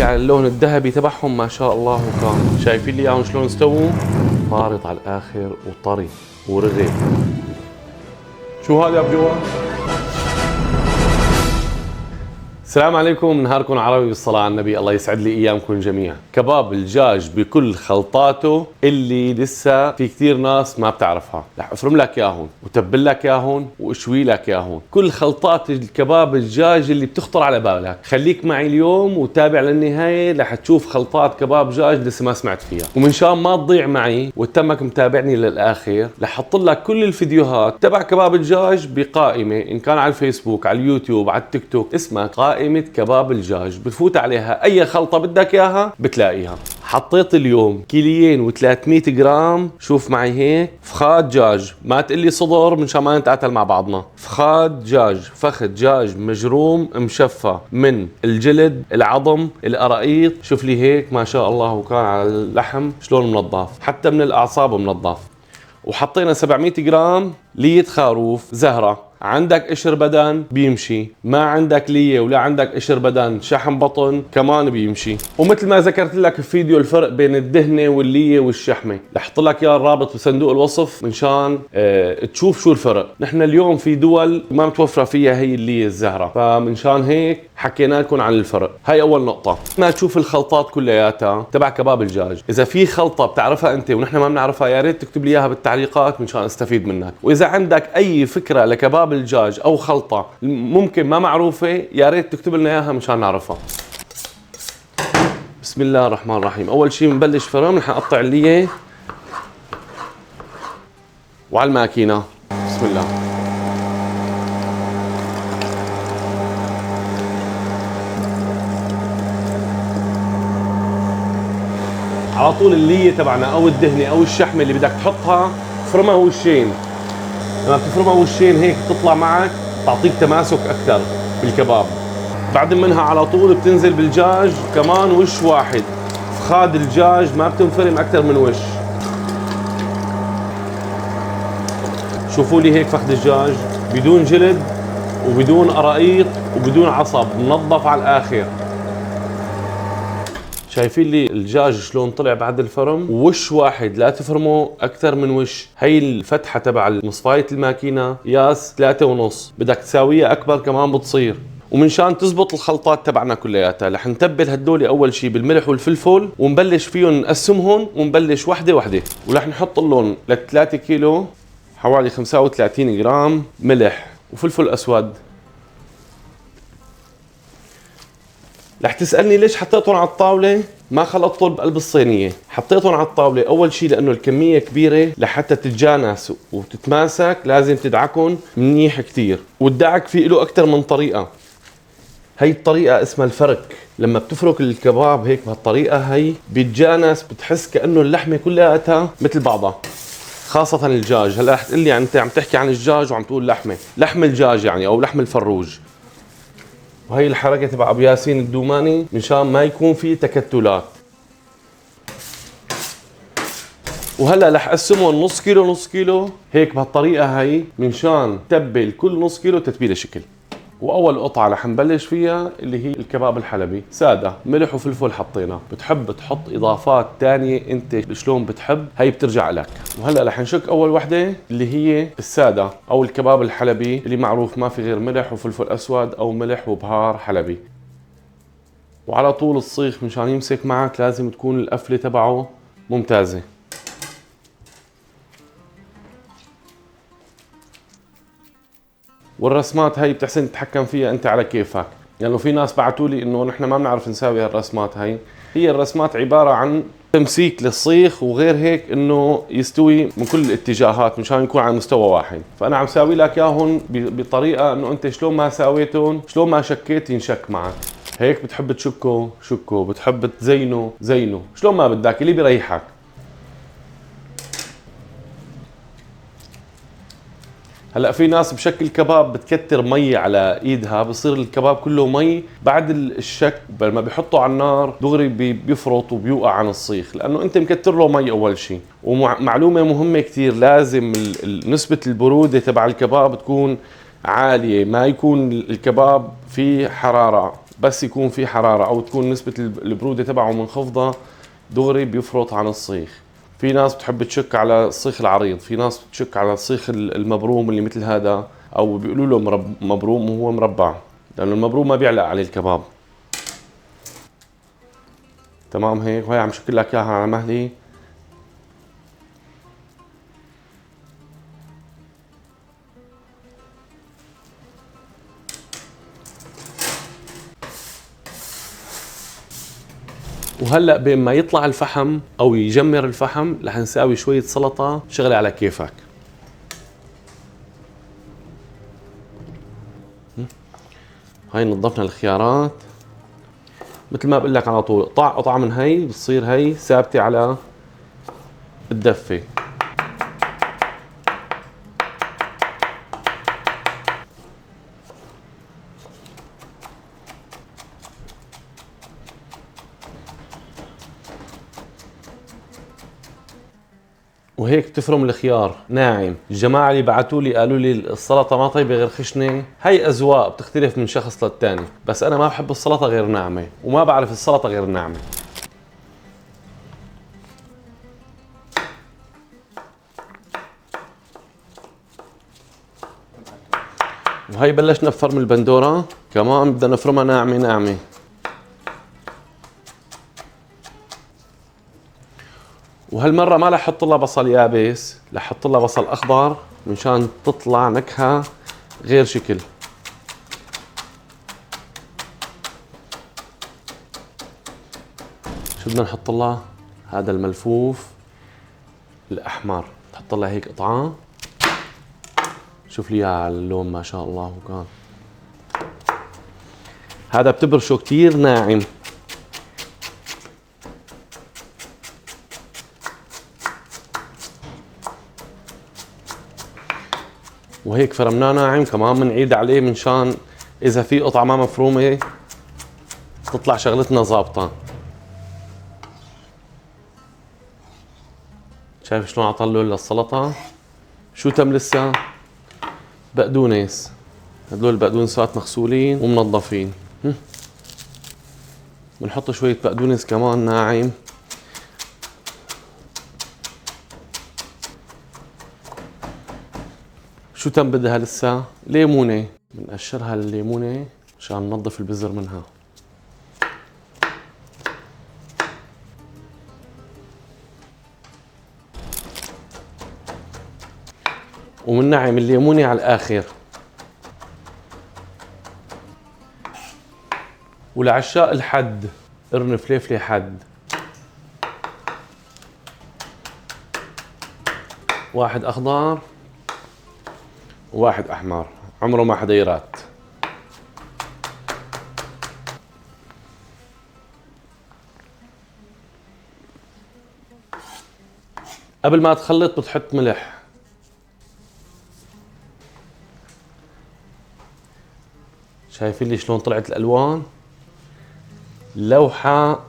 على اللون الذهبي تبعهم ما شاء الله وكان. شايفين لي اياهم شلون استووا؟ طارط على الاخر وطري ورغي. شو هذا يا ابو جواد؟ السلام عليكم، نهاركم عربي بالصلاة على النبي، الله يسعد لي ايامكم جميعا. كباب الدجاج بكل خلطاته اللي لسه في كثير ناس ما بتعرفها، رح افرم لك اياهم وتبل لك اياهم واشوي لك اياهم، كل خلطات الكباب الدجاج اللي بتخطر على بالك. خليك معي اليوم وتابع للنهاية، رح تشوف خلطات كباب دجاج لسه ما سمعت فيها. ومن شان ما تضيع معي وتمك متابعني للاخر، رح احط لك كل الفيديوهات تبع كباب الدجاج بقائمة، ان كان على الفيسبوك، على اليوتيوب، على التيك توك، اسمها قائمة كباب الدجاج. بتفوت عليها اي خلطة بدك اياها بتلاقيها. حطيت اليوم كيليين و300 جرام، شوف معي هيك، فخاد دجاج، ما تقلي صدر منشان ما نتقاتل مع بعضنا. فخاد دجاج، فخذ دجاج مجروم مشفى من الجلد، العظم، القرقيط. شوف لي هيك ما شاء الله، وكان على اللحم شلون منظف، حتى من الاعصاب منظف. وحطينا 700 جرام لية خروف زهرة. عندك قشر بدن بيمشي، ما عندك ليه ولا عندك قشر بدن، شحم بطن كمان بيمشي. ومثل ما ذكرت لك في فيديو الفرق بين الدهنة والليه والشحمة، رح احط لك اياه الرابط بصندوق الوصف منشان تشوف شو الفرق. نحن اليوم في دول ما متوفرة فيها هي الليه الزهرة، فمنشان هيك حكينا لكم عن الفرق. هاي اول نقطة. ما تشوف الخلطات كلياتها تبع كباب الدجاج، اذا في خلطة بتعرفها انت ونحن ما بنعرفها يا ريت تكتب لي اياها بالتعليقات منشان استفيد منك. واذا عندك اي فكرة لكباب الدجاج او خلطة ممكن ما معروفة، يا ريت تكتب لنا اياها مشان نعرفها. بسم الله الرحمن الرحيم. اول شيء بنبلش فرم، رح نقطع الليه وعلى الماكينة. بسم الله. على طول الليه تبعنا او الدهنه او الشحمه اللي بدك تحطها فرمها وشين. لما بتفرمها وشين هيك بتطلع معك، تعطيك تماسك اكثر بالكباب. بعد منها على طول بتنزل بالدجاج كمان وش واحد. فخاد الدجاج ما بتنفرم اكثر من وش. شوفوا لي هيك فخد الدجاج بدون جلد وبدون قرقيط وبدون عصب، منظف على الاخر. شايفين لي الدجاج شلون طلع بعد الفرم؟ وش واحد، لا تفرموا اكثر من وش. هي الفتحه تبع مصفايه الماكينه ياس 3.5، بدك تساويها اكبر كمان بتصير. ومنشان تزبط الخلطات تبعنا كلياتها، رح نتبل هدول اول شيء بالملح والفلفل، ونبلش فيهم نقسمهم، ونبلش وحده وحده. ورح نحط لهم ل3 كيلو حوالي 35 جرام ملح وفلفل اسود. رح تسألني ليش حطيتهم على الطاولة ما خلطتهم بقلب الصينية؟ حطيتهم على الطاولة أول شيء لأنه الكمية كبيرة، لحتى تتجانس وتتماسك لازم تدعكهم منيح كتير. والدعك فيه له أكتر من طريقة. هي الطريقة اسمها الفرك. لما بتفرك الكباب هيك بهالطريقة هي بيتجانس، بتحس كأنه اللحمة كلها مثل بعضها، خاصة الدجاج. هلا رح تقلي أنت عم تحكي عن الدجاج وعم تقول لحمة، لحم الدجاج يعني أو لحم الفروج. وهي الحركة تبع ابو ياسين الدوماني منشان ما يكون في تكتلات. وهلا رح اقسمهم نص كيلو نص كيلو هيك بهالطريقة هي منشان تبل كل نص كيلو تتبيلة شكل. واول قطعة رح نبلش فيها اللي هي الكباب الحلبي سادة، ملح وفلفل حطينا. بتحب تحط اضافات تانية انت شلون بتحب، هي بترجع لك. وهلا رح نشك اول وحدة اللي هي السادة او الكباب الحلبي اللي معروف ما في غير ملح وفلفل اسود او ملح وبهار حلبي. وعلى طول الصيخ مشان يمسك معك لازم تكون القفلة تبعه ممتازة. والرسمات هي بتحسن تتحكم فيها انت على كيفك، لانه يعني في ناس بعثوا لي انه نحن ما بنعرف نساوي هالرسمات. هي الرسمات عباره عن تمسيك للصيخ، وغير هيك انه يستوي من كل الاتجاهات مشان يكون على مستوى واحد. فانا عم ساوي لك اياهم بطريقه انه انت شلون ما ساويتهم، شلون ما شكيت ينشك معك. هيك بتحب تشكه شكه، بتحب تزينه زينه، شلون ما بدك اللي بيريحك. هلا في ناس بشكل كباب بتكتر مي على ايدها، بصير الكباب كله مي. بعد الشك لما بيحطه على النار دغري بيفرط وبيوقع عن الصيخ، لانه انت مكتر له مي اول شيء. ومعلومه مهمه كثير، لازم نسبه البروده تبع الكباب تكون عاليه، ما يكون الكباب فيه حراره بس يكون في حرارة أو تكون نسبة البرودة تبعه منخفضة دغري بيفرط عن الصيخ. في ناس بتحب تشك على الصيخ العريض، في ناس بتشك على الصيخ المبروم اللي مثل هذا، أو بيقولوا له مبروم وهو مربع، لأنه المبروم ما بيعلق عليه الكباب. تمام هيك، وهي عم شكل لك إياها على مهلي. وهلا بين ما يطلع الفحم او يجمر الفحم رح نساوي شويه سلطه شغله على كيفك. هاي نظفنا الخيارات مثل ما بقول لك على طول، قطع قطعه من هي بتصير هي ثابته على الدفه. وهيك بتفرم الخيار ناعم. الجماعة اللي بعثوا لي قالوا لي السلطة ما طيبة غير خشنة، هي أذواق بتختلف من شخص للتاني، بس أنا ما بحب السلطة غير ناعمة وما بعرف السلطة غير ناعمة. وهي بلشنا بفرم البندورة كمان بدنا نفرمها ناعمة ناعمة. وهالمرة ما رح احط لها بصل يابس، رح احط لها بصل اخضر مشان تطلع نكهة غير شكل. شو بدنا نحط لها؟ هذا الملفوف الاحمر، تحط لها هيك قطعة. شوف لي على اللون ما شاء الله. وكان هذا بتبرشه كتير ناعم. وهيك فرمناه ناعم كمان بنعيد عليه منشان اذا في قطعة ما مفرومة تطلع شغلتنا ظابطة. شايف شلون عطى اللون للسلطة؟ شو تم لسه؟ بقدونس. هدول البقدونسات مغسولين ومنظفين. بنحط شوية بقدونس كمان ناعم. شو تم بدها لسه؟ ليمونة. بنقشرها الليمونة عشان ننظف البذر منها. ومنعم الليمونة على الآخر. ولعشاق الحد قرن فليفلة حد، واحد أخضر وواحد أحمر، عمره ما حدا يرات. قبل ما تخلط بتحط ملح. شايفين لي شلون طلعت الألوان؟ لوحة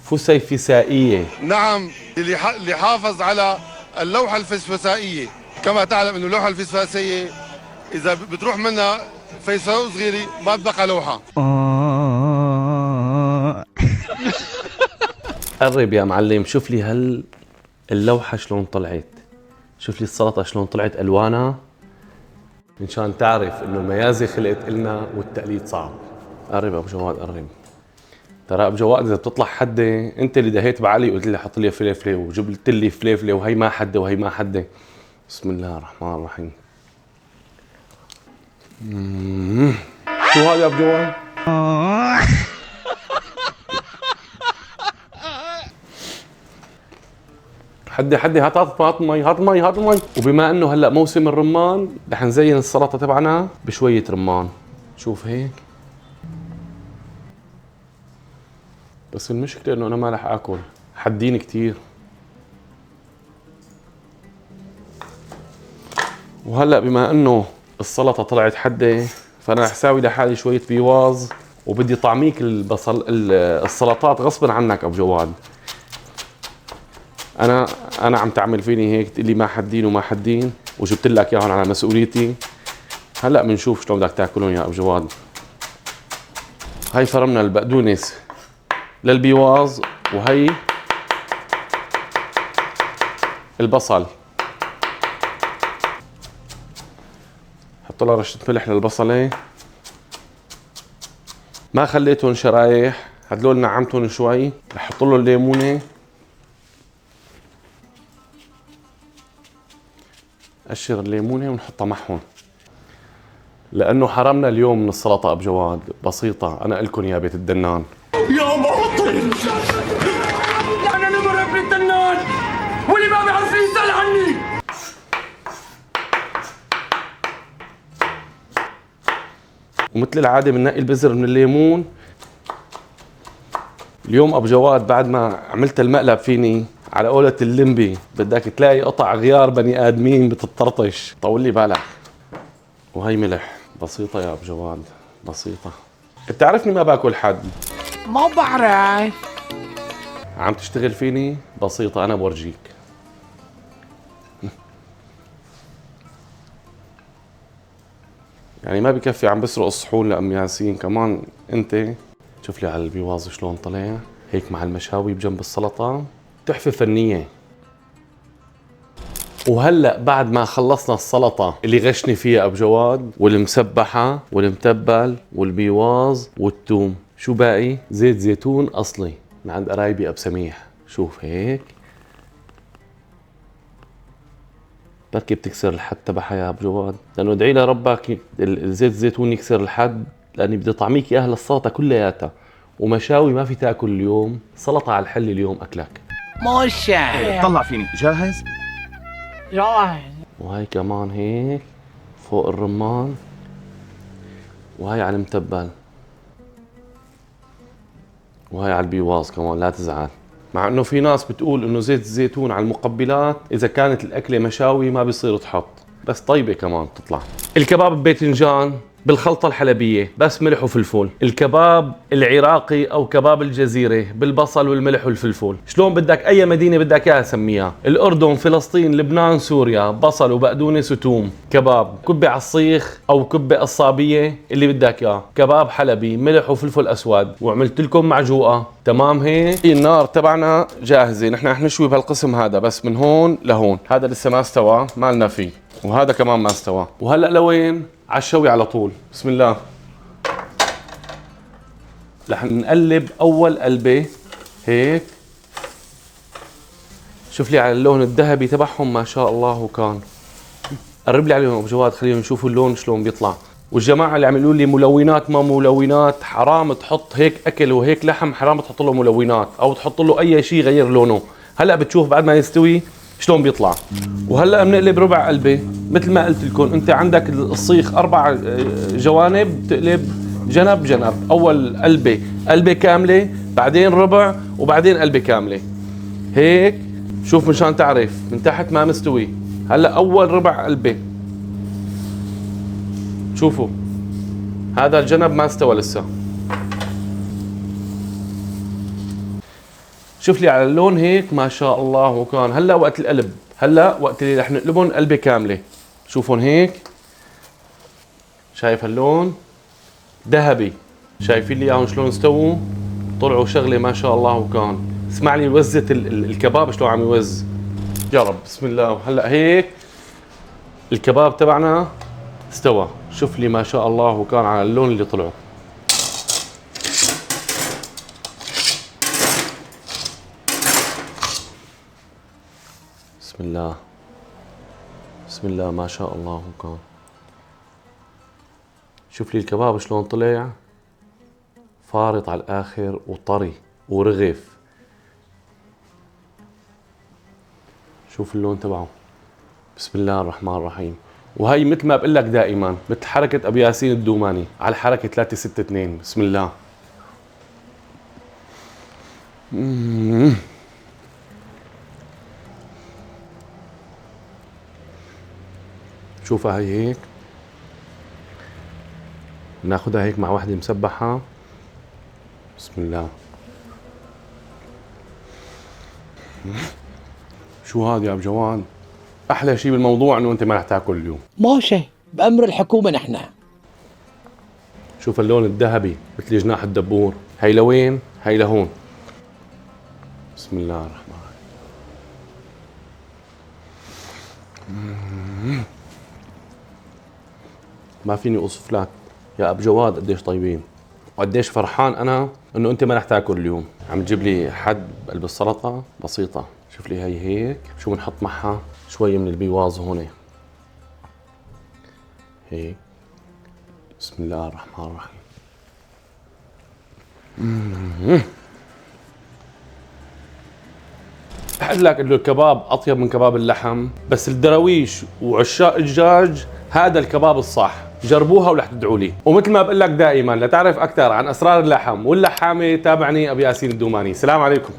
فسيفسائية. نعم، اللي حافظ على اللوحة الفسفسائية. كما تعلم انه اللوحة الفسفسائية اذا بتروح منها فيسفاء صغيرة ما ببقى لوحة. قرب يا معلم، شوف لي اللوحة شلون طلعت، شوف لي السلطة شلون طلعت ألوانها، مشان تعرف انه الميازة خلقت إلنا والتقليد صعب. قرب يا ابو جواد قرب. ترى ابو جواد اذا بتطلع حده، انت اللي دهيت بعلي قلت لي حط لي فليفله وجبت لي فليفله وهي ما حده وهي ما حده. بسم الله الرحمن الرحيم. شو هذا يا ابو جواد؟ حدي هات مي هات مي هات مي. وبما انه هلا موسم الرمان رح نزين السلطه تبعنا بشويه رمان. شوف هيك. بس المشكله انه انا ما رح اكل، حدين كتير. وهلا بما انه السلطه طلعت حده فانا رح اساوي لحالي شويه بيواز، وبدي طعميك السلطات غصبا عنك ابو جواد. انا عم تعمل فيني هيك تقول لي ما حدين وما حدين، وجبت لك اياهم على مسؤوليتي. هلا بنشوف شلون بدك تاكلهم يا ابو جواد. هاي فرمنا البقدونس للبيواز، وهي البصل. حط لها رشة ملح للبصلة، ما خليتهم شرايح، هدول نعمتهم شوي. رح احط له الليمونة، قشر الليمونة ونحطها معهم، لأنه حرمنا اليوم من السلطة أبو جواد. بسيطة، أنا إلكن يا بيت الدنان. يا باطل، أنا نمر ابن الدنان واللي ما بيعرف يسأل عني. ومثل العادة بننقي البذر من الليمون. اليوم أبو جواد بعد ما عملت المقلب فيني على قولة اللمبي، بدك تلاقي قطع غيار بني آدمين بتطرطش. طول لي بالك. وهي ملح. بسيطة يا أبو جواد، بسيطة. بتعرفني ما باكل حد. ما بعرف. عم تشتغل فيني؟ بسيطة، أنا بورجيك. يعني ما بكفي عم بسرق الصحون لأم ياسين، كمان أنت. شوف لي على البيواز شلون طلع هيك مع المشاوي بجنب السلطة، تحفة فنية. وهلأ بعد ما خلصنا السلطة اللي غشني فيها أبو جواد، والمسبحة والمتبل والبيواز والثوم، شو باقي؟ زيت زيتون أصلي من عند قرايبي أبو سميح. شوف هيك، بركي بتكسر الحد تبعها يا أبو جواد، لأنه ادعي لربك الزيت الزيتون يكسر الحد، لأني بدي طعميك أهل السلطة كلياتها. ومشاوي ما في تاكل اليوم، سلطة على الحل اليوم أكلك. ماشي. طلع فيني، جاهز؟ جاهز. وهي كمان هيك فوق الرمان، وهي على المتبل، وهي على البيواز كمان، لا تزعل. مع انه في ناس بتقول انه زيت الزيتون على المقبلات اذا كانت الاكله مشاوي ما بيصير تحط، بس طيبه كمان تطلع. الكباب بباذنجان بالخلطة الحلبية بس ملح وفلفل. الكباب العراقي أو كباب الجزيرة بالبصل والملح والفلفل. شلون بدك أي مدينة بدك إياها سميها، الأردن، فلسطين، لبنان، سوريا، بصل وبقدونس وتوم. كباب كبة عالصيخ أو كبة قصابية اللي بدك إياه. كباب حلبي ملح وفلفل أسود. وعملت لكم معجوقة تمام. هيك النار تبعنا جاهزة، نحن رح نشوي بهالقسم هذا بس من هون لهون. هذا لسه ما استوى، ما لنا فيه، وهذا كمان ما استوى. وهلأ لوين؟ على الشوي على طول. بسم الله. رح نقلب اول قلبه هيك. شوف لي على اللون الذهبي تبعهم ما شاء الله. وكان قرب لي عليهم ابو جواد، خليهم يشوفوا اللون شلون بيطلع. والجماعه اللي عم يقولوا لي ملونات ما ملونات، حرام تحط هيك اكل وهيك لحم، حرام تحط له ملونات او تحط له اي شيء يغير لونه. هلا بتشوف بعد ما يستوي شلون بيطلع. وهلا بنقلب ربع قلبه مثل ما قلت لكم. انت عندك الصيخ 4 جوانب، تقلب جنب جنب. اول قلبه كامله، بعدين ربع، وبعدين قلبه كامله هيك. شوف مشان تعرف من تحت ما مستوي. هلا اول ربع قلبه، شوفوا هذا الجنب ما استوى لسه. شوف لي على اللون هيك ما شاء الله. وكان هلا وقت القلب، هلا وقت اللي رح نقلبهم قلبه كامله. شوفون هيك، شايف اللون ذهبي، شايفين لي اياهم شلون استووا، طلعوا شغله ما شاء الله. وكان اسمع لي وزه الكباب شلون عم يوز. جرب بسم الله. هلا هيك الكباب تبعنا استوى. شوف لي ما شاء الله. وكان على اللون اللي طلعوا. بسم الله بسم الله ما شاء الله. وكان شوف لي الكباب شلون طلع، فارط على الاخر وطري ورغف. شوف اللون تبعه. بسم الله الرحمن الرحيم. وهي مثل ما بقول لك دائما، مثل حركه ابو ياسين الدوماني على الحركه 362. بسم الله. شوفها هي هيك، ناخذها هيك مع واحدة مسبحة. بسم الله. شو هذا يا ابو جواد؟ احلى شيء بالموضوع انه انت ما رح تاكل اليوم. ماشي، بأمر الحكومة نحن. شوف اللون الذهبي مثل جناح الدبور. هي لوين؟ هي لهون. بسم الله الرحمن الرحيم. ما فيني اوصف لك يا ابو جواد قديش طيبين وقديش فرحان انا انه انت ما رح تاكل اليوم. عم تجيب لي حد بقلب السلطه بسيطه. شوف لي هي هيك. شو بنحط معها؟ شويه من البيواز هون هيك. بسم الله الرحمن الرحيم. بحب لك انه الكباب اطيب من كباب اللحم، بس الدراويش وعشاق الدجاج هذا الكباب الصح. جربوها ورح تدعوا لي. ومثل ما بقول لك دائما، لتعرف اكثر عن اسرار اللحم واللحامه تابعني ابي ياسين الدوماني. السلام عليكم.